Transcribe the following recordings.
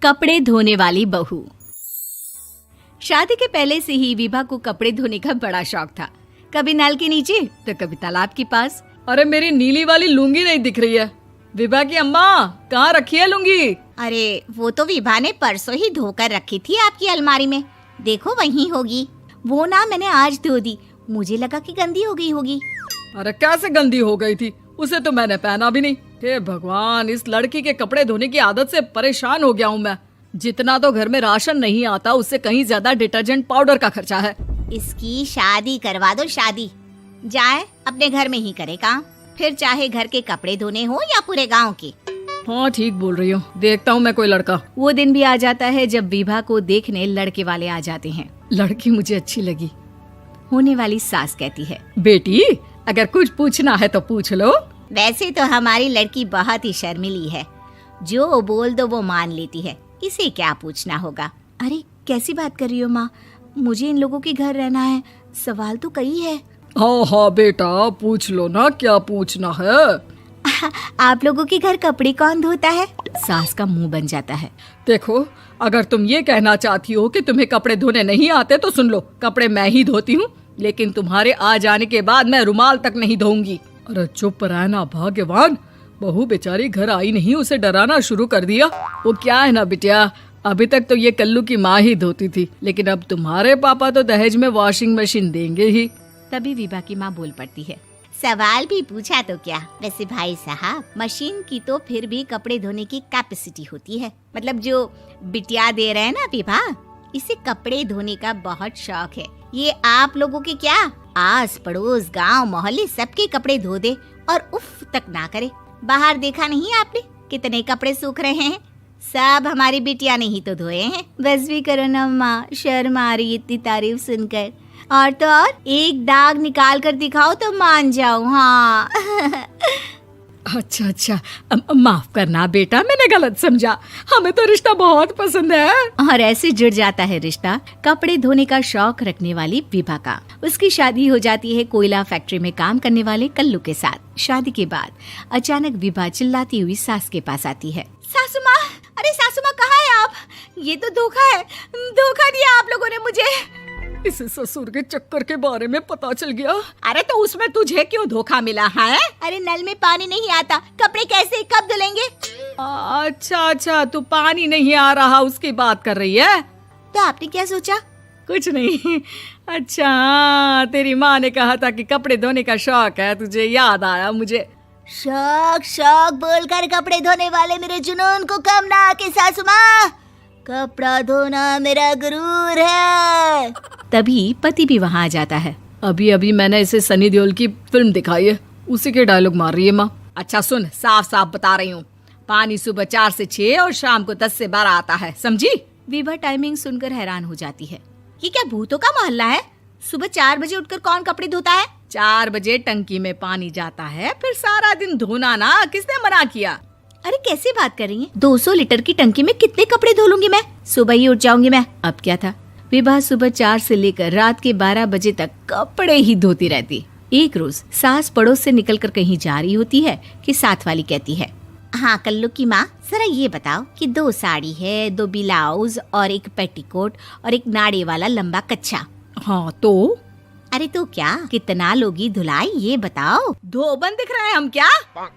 कपड़े धोने वाली बहू। शादी के पहले से ही विभा को कपड़े धोने का बड़ा शौक था। कभी नल के नीचे तो कभी तालाब के पास। अरे मेरी नीली वाली लुंगी नहीं दिख रही है। विभा की अम्मा, कहाँ रखी है लुंगी? अरे वो तो विभा ने परसों ही धोकर रखी थी आपकी अलमारी में, देखो वहीं होगी। वो ना मैंने आज धो दी, मुझे लगा कि गंदी हो गई होगी। अरे कैसे गंदी हो गई थी? उसे तो मैंने पहना भी नहीं। हे भगवान, इस लड़की के कपड़े धोने की आदत से परेशान हो गया हूँ मैं। जितना तो घर में राशन नहीं आता, उससे कहीं ज्यादा डिटर्जेंट पाउडर का खर्चा है। इसकी शादी करवा दो, शादी जाए अपने घर में ही करे काम, फिर चाहे घर के कपड़े धोने हो या पूरे गांव के। हाँ ठीक बोल रही हूँ, देखता हूँ मैं कोई लड़का। वो दिन भी आ जाता है जब विभा को देखने लड़के वाले आ जाते हैं। लड़की मुझे अच्छी लगी। होने वाली सास कहती है, बेटी अगर कुछ पूछना है तो पूछ लो। वैसे तो हमारी लड़की बहुत ही शर्मीली है, जो बोल दो वो मान लेती है, इसे क्या पूछना होगा। अरे कैसी बात कर रही हो माँ, मुझे इन लोगों के घर रहना है, सवाल तो कई है। हाँ हाँ बेटा, पूछ लो ना, क्या पूछना है। आप लोगों के घर कपड़े कौन धोता है? सास का मुंह बन जाता है। देखो, अगर तुम ये कहना चाहती हो कि तुम्हें कपड़े धोने नहीं आते तो सुन लो, कपड़े मैं ही धोती हूँ, लेकिन तुम्हारे आ जाने के बाद मैं रुमाल तक नहीं धोऊंगी। अरे चुप रहना भाग्यवान, बहू बेचारी घर आई नहीं, उसे डराना शुरू कर दिया। वो क्या है ना बिटिया, अभी तक तो ये कल्लू की माँ ही धोती थी, लेकिन अब तुम्हारे पापा तो दहेज में वॉशिंग मशीन देंगे ही। तभी विभा की माँ बोल पड़ती है, सवाल भी पूछा तो क्या। वैसे भाई साहब, मशीन की तो फिर भी कपड़े धोने की कैपेसिटी होती है। मतलब जो बिटिया दे रहे हैं ना विभा, इसे कपड़े धोने का बहुत शौक है। ये आप लोगों के क्या, आस पड़ोस गांव मोहल्ले सबके कपड़े धो दे और उफ तक ना करे। बाहर देखा नहीं आपने कितने कपड़े सूख रहे हैं? सब हमारी बिटिया ने ही तो धोए हैं। बस भी करो ना माँ, शर्म आ रही इतनी तारीफ सुनकर। और तो और एक दाग निकाल कर दिखाओ तो मान जाऊं। हाँ अच्छा, माफ करना बेटा, मैंने गलत समझा। हमें तो रिश्ता बहुत पसंद है। और ऐसे जुड़ जाता है रिश्ता कपड़े धोने का शौक रखने वाली विभा का। उसकी शादी हो जाती है कोयला फैक्ट्री में काम करने वाले कल्लू के साथ। शादी के बाद अचानक विभा चिल्लाती हुई सास के पास आती है। सासू माँ, अरे सासू माँ कहाँ है आप? ये तो धोखा है, धोखा दिया आप लोगों ने मुझे। इसे ससुर के चक्कर के बारे में पता चल गया। अरे तो उसमें तुझे क्यों धोखा मिला है? अरे नल में पानी नहीं आता, कपड़े कैसे कब धुलेंगे? अच्छा, तू पानी नहीं आ रहा उसकी बात कर रही है। तो आपने क्या सोचा? कुछ नहीं। अच्छा, तेरी माँ ने कहा था कि कपड़े धोने का शौक है तुझे, याद आया मुझे। शौक बोलकर कपड़े धोने वाले मेरे जुनून को कम ना आके सासू माँ, कपड़ा धोना मेरा गुरूर है। तभी पति भी वहाँ आ जाता है। अभी मैंने इसे सनी देओल की फिल्म दिखाई है, उसी के डायलॉग मार रही है माँ। अच्छा सुन, साफ साफ बता रही हूँ, पानी सुबह 4 से 6 और शाम को 10 से 12 आता है, समझी? विभा टाइमिंग सुनकर हैरान हो जाती है। ये क्या भूतों का मोहल्ला है? सुबह 4 बजे उठकर कौन कपड़े धोता है? 4 बजे टंकी में पानी जाता है, फिर सारा दिन धोना ना, किसने मना किया? अरे कैसी बात कर रही हैं? 200 लीटर की टंकी में कितने कपड़े धो लूंगी मैं? सुबह ही उठ जाऊंगी मैं। अब क्या था, विभा सुबह 4 से लेकर रात के 12 बजे तक कपड़े ही धोती रहती। एक रोज सास पड़ोस से निकलकर कहीं जा रही होती है कि साथ वाली कहती है, हाँ कल्लू की माँ, जरा ये बताओ कि 2 साड़ी है, 2 ब्लाउज और एक पेटीकोट और एक नाड़े वाला लंबा कच्छा। हाँ तो? अरे तो क्या, कितना लोगी धुलाई ये बताओ। धोबन दिख रहे हैं हम क्या?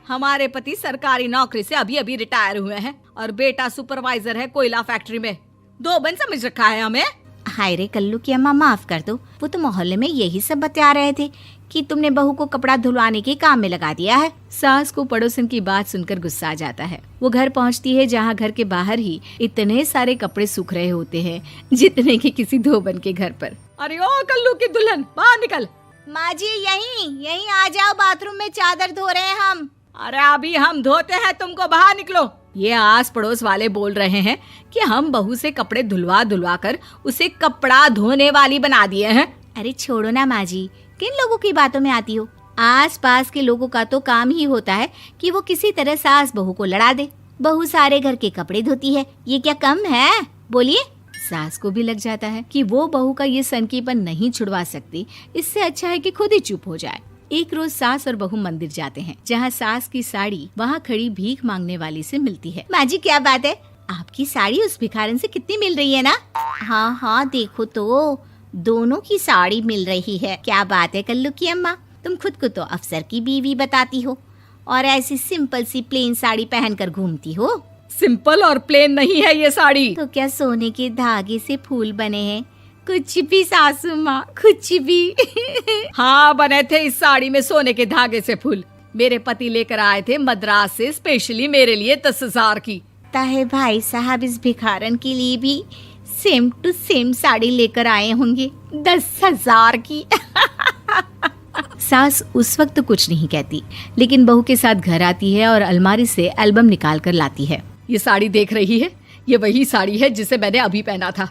हमारे पति सरकारी नौकरी से अभी रिटायर हुए हैं और बेटा सुपरवाइजर है कोयला फैक्ट्री में। धोबन समझ रखा है हमें? हाय रे कल्लू की अम्मा, माफ कर दो, वो तो मोहल्ले में यही सब बता रहे थे कि तुमने बहू को कपड़ा धुलवाने के काम में लगा दिया है। सास को पड़ोसन की बात सुनकर गुस्सा आ जाता है। वो घर पहुंचती है जहां घर के बाहर ही इतने सारे कपड़े सूख रहे होते हैं जितने कि किसी धोबन के घर पर। अरे ओ कल्लू की दुल्हन, बाहर निकल। माँ जी यहीं आ जाओ, बाथरूम में चादर धो रहे हैं हम। अरे अभी हम धोते हैं, तुमको बाहर निकलो। ये आस पड़ोस वाले बोल रहे हैं कि हम बहू से कपड़े धुलवा कर उसे कपड़ा धोने वाली बना दिए हैं। अरे छोड़ो ना माँ जी, किन लोगों की बातों में आती हो? आस पास के लोगों का तो काम ही होता है कि वो किसी तरह सास बहू को लड़ा दे। बहू सारे घर के कपड़े धोती है, ये क्या कम है? बोलिए। सास को भी लग जाता है कि वो बहू का ये सनकीपन नहीं छुड़वा सकती, इससे अच्छा है कि खुद ही चुप हो जाए। एक रोज सास और बहू मंदिर जाते हैं, जहाँ सास की साड़ी वहाँ खड़ी भीख मांगने वाली से मिलती है। माँ जी क्या बात है, आपकी साड़ी उस भिखारन से कितनी मिल रही है ना? हाँ हाँ, देखो तो दोनों की साड़ी मिल रही है। क्या बात है कल्लू की अम्मा, तुम खुद को तो अफसर की बीवी बताती हो और ऐसी सिंपल सी प्लेन साड़ी पहनकर घूमती हो। सिंपल और प्लेन नहीं है ये साड़ी। तो क्या सोने के धागे से फूल बने हैं? कुछ भी सासू माँ, कुछ भी। हाँ, बने थे इस साड़ी में सोने के धागे से फूल। मेरे पति लेकर आए थे मद्रास से स्पेशली मेरे लिए 10,000 की। ताहे भाई साहब इस भिखारन के लिए भी सेम टू सेम साड़ी लेकर आए होंगे 10,000 की। सास उस वक्त कुछ नहीं कहती, लेकिन बहू के साथ घर आती है और अलमारी से एल्बम निकाल कर लाती है। ये साड़ी देख रही है, ये वही साड़ी है जिसे मैंने अभी पहना था।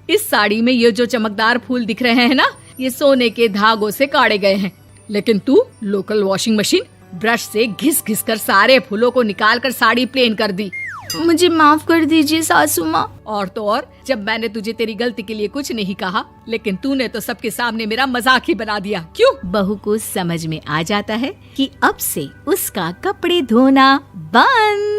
इस साड़ी में ये जो चमकदार फूल दिख रहे हैं ना, ये सोने के धागों से काढ़े गए हैं। लेकिन तू लोकल वॉशिंग मशीन ब्रश से घिस घिस कर सारे फूलों को निकाल कर साड़ी प्लेन कर दी। मुझे माफ कर दीजिए सासू माँ। और तो और, जब मैंने तुझे तेरी गलती के लिए कुछ नहीं कहा, लेकिन तूने तो सबके सामने मेरा मजाक ही बना दिया। क्यों? बहू को समझ में आ जाता है कि अब से उसका कपड़े धोना बंद।